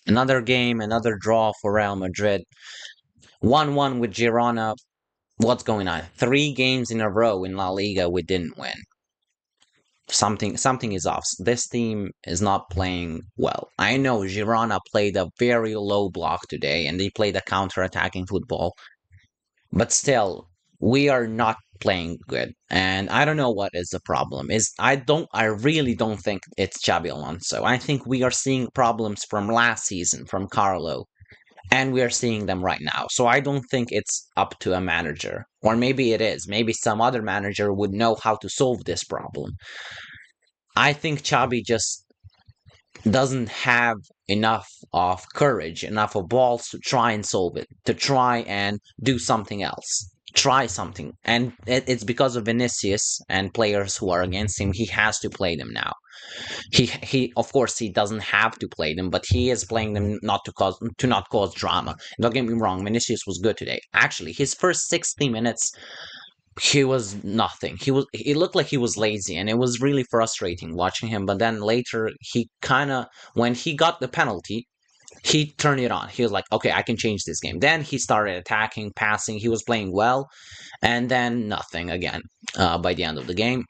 Another game, another draw for Real Madrid. 1-1 with Girona. What's going on? 3 games in a row in La Liga we didn't win. Something is off. This team is not playing well. I know Girona played a very low block today and they played a counter-attacking football, but still we are not playing good. And I don't know what is the problem. I really don't think it's Xabi Alonso. I think we are seeing problems from last season from Carlo and we are seeing them right now. So I don't think it's up to a manager. Or maybe it is. Maybe some other manager would know how to solve this problem. I think Xabi just doesn't have enough of courage, enough of balls to try and solve it, to try and do something else. Try something. And it's because of Vinicius and players who are against him, he has to play them now. He of course he doesn't have to play them, but he is playing them not cause drama. Don't get me wrong, Vinicius was good today. Actually, his first 60 minutes he was nothing. It looked like he was lazy and it was really frustrating watching him, but then later he kind of when he got the penalty, he turned it on. He was like, "Okay, I can change this game." Then he started attacking, passing. He was playing well, and then nothing again by the end of the game.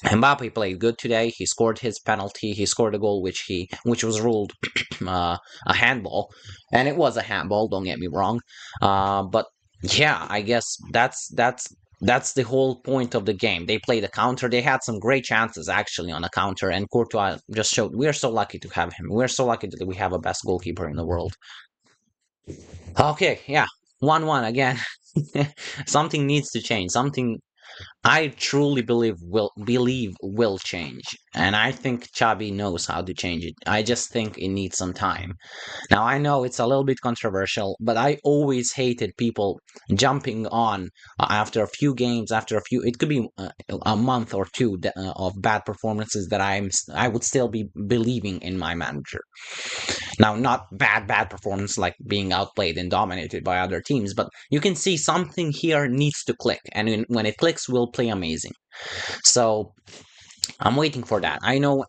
Mbappe played good today. He scored his penalty. He scored a goal which was ruled a handball, and it was a handball. Don't get me wrong, but yeah, I guess that's the whole point of the game. They played a counter. They had some great chances actually on a counter, and Courtois just showed. We are so lucky to have him. We're so lucky that we have a best goalkeeper in the world. Okay, yeah, 1-1 again. Something needs to change. Something I truly believe will change, and I think Xabi knows how to change it. I just think it needs some time. Now I know it's a little bit controversial, but I always hated people jumping on after a few games, after a few. It could be a month or two of bad performances that I would still be believing in my manager. Now, not bad performance like being outplayed and dominated by other teams, but you can see something here needs to click, and when it clicks, we'll play amazing. So I'm waiting for that. I know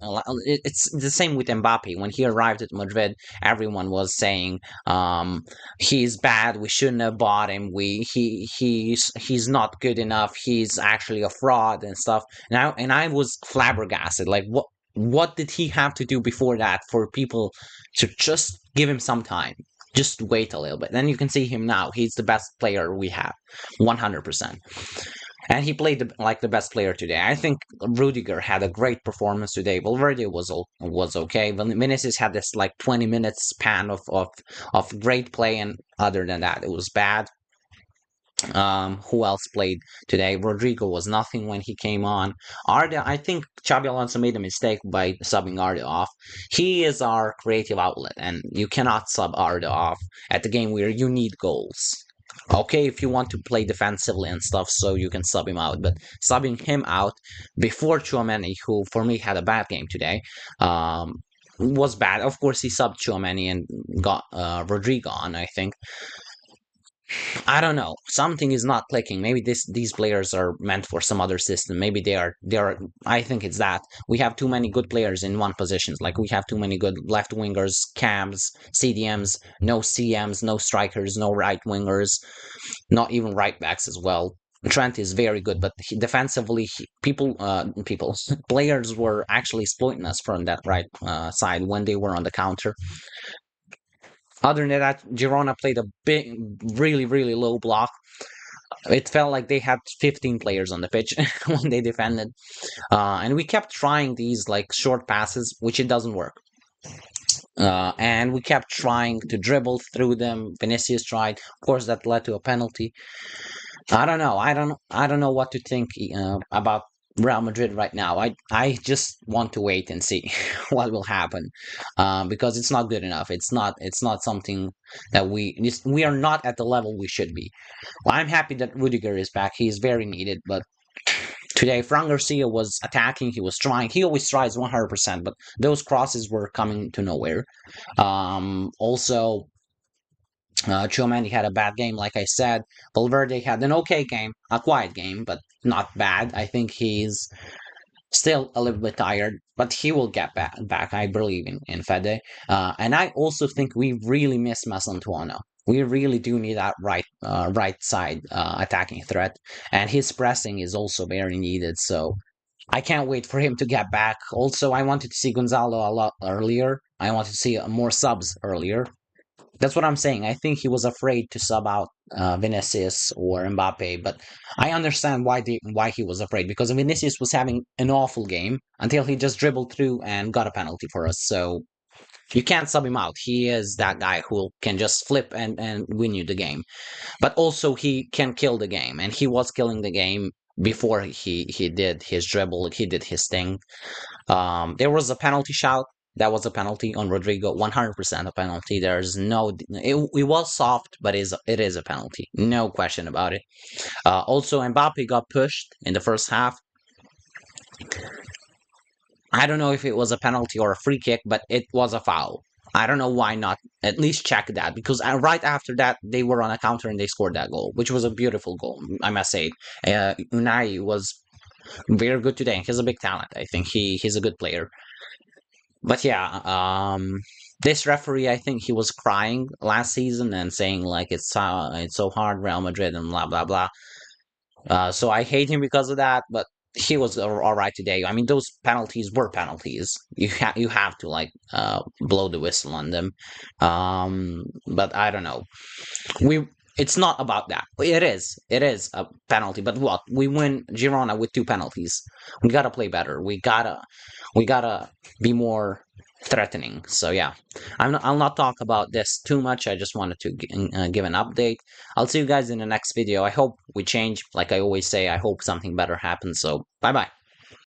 it's the same with Mbappe. When he arrived at Madrid, everyone was saying he's bad. We shouldn't have bought him. He's not good enough. He's actually a fraud and stuff. And I was flabbergasted. Like what did he have to do before that for people to just give him some time? Just wait a little bit. Then you can see him now. He's the best player we have, 100%. And he played like the best player today. I think Rudiger had a great performance today. Valverde was okay. Vinicius had this like 20 minutes span of great play, and other than that, it was bad. Who else played today? Rodrigo was nothing when he came on. Arda, I think Xabi Alonso made a mistake by subbing Arda off. He is our creative outlet, and you cannot sub Arda off at the game where you need goals. Okay, if you want to play defensively and stuff, so you can sub him out, but subbing him out before Chouameni, who for me had a bad game today, was bad. Of course, he subbed Chouameni and got Rodrigo on, I think. I don't know. Something is not clicking. Maybe these players are meant for some other system. Maybe they are. I think it's that we have too many good players in one positions. Like we have too many good left wingers, cams, CDMs, no CMs, no strikers, no right wingers, not even right backs as well. Trent is very good, but defensively, players were actually exploiting us from that right side when they were on the counter. Other than that, Girona played a big, really, really low block. It felt like they had 15 players on the pitch when they defended, and we kept trying these like short passes, which it doesn't work. And we kept trying to dribble through them. Vinicius tried, of course, that led to a penalty. I don't know. I don't know what to think about Real Madrid right now. I just want to wait and see what will happen, because it's not good enough. It's not something that we are not at the level we should be. Well, I'm happy that Rudiger is back. He is very needed, but today Fran Garcia was attacking. He was trying. He always tries 100%, but those crosses were coming to nowhere. Also, Chouamani had a bad game, like I said. Valverde had an okay game, a quiet game, but not bad. I think Still a little bit tired, but he will get back. I believe in Fede. And I also think we really miss Masantuono. We really do need that right side attacking threat, and his pressing is also very needed. So I can't wait for him to get back. Also, I wanted to see Gonzalo a lot earlier. I wanted to see more subs earlier. That's what I'm saying. I think he was afraid to sub out Vinicius or Mbappe, but I understand why he was afraid, because Vinicius was having an awful game until he just dribbled through and got a penalty for us. So you can't sub him out. He is that guy who can just flip and win you the game. But also he can kill the game, and he was killing the game before he did his dribble. He did his thing. There was a penalty shout. That was a penalty on Rodrigo, 100% a penalty. There's no, it was soft, but it is a penalty, no question about it. Also, Mbappe got pushed in the first half. I don't know if it was a penalty or a free kick, but it was a foul. I don't know why not at least check that, because right after that they were on a counter and they scored that goal, which was a beautiful goal, I must say. Unai was very good today. He's a big talent. I think he's a good player. But yeah, this referee, I think he was crying last season and saying like it's so hard, Real Madrid and blah blah blah. So I hate him because of that. But he was all right today. I mean, those penalties were penalties. You have to like blow the whistle on them. But I don't know. We It's not about that. It is a penalty. But what, we win Girona with two penalties. We gotta play better. We gotta be more threatening. So yeah, I'll not talk about this too much. I just wanted to give an update. I'll see you guys in the next video. I hope we change. Like I always say, I hope something better happens. So bye bye.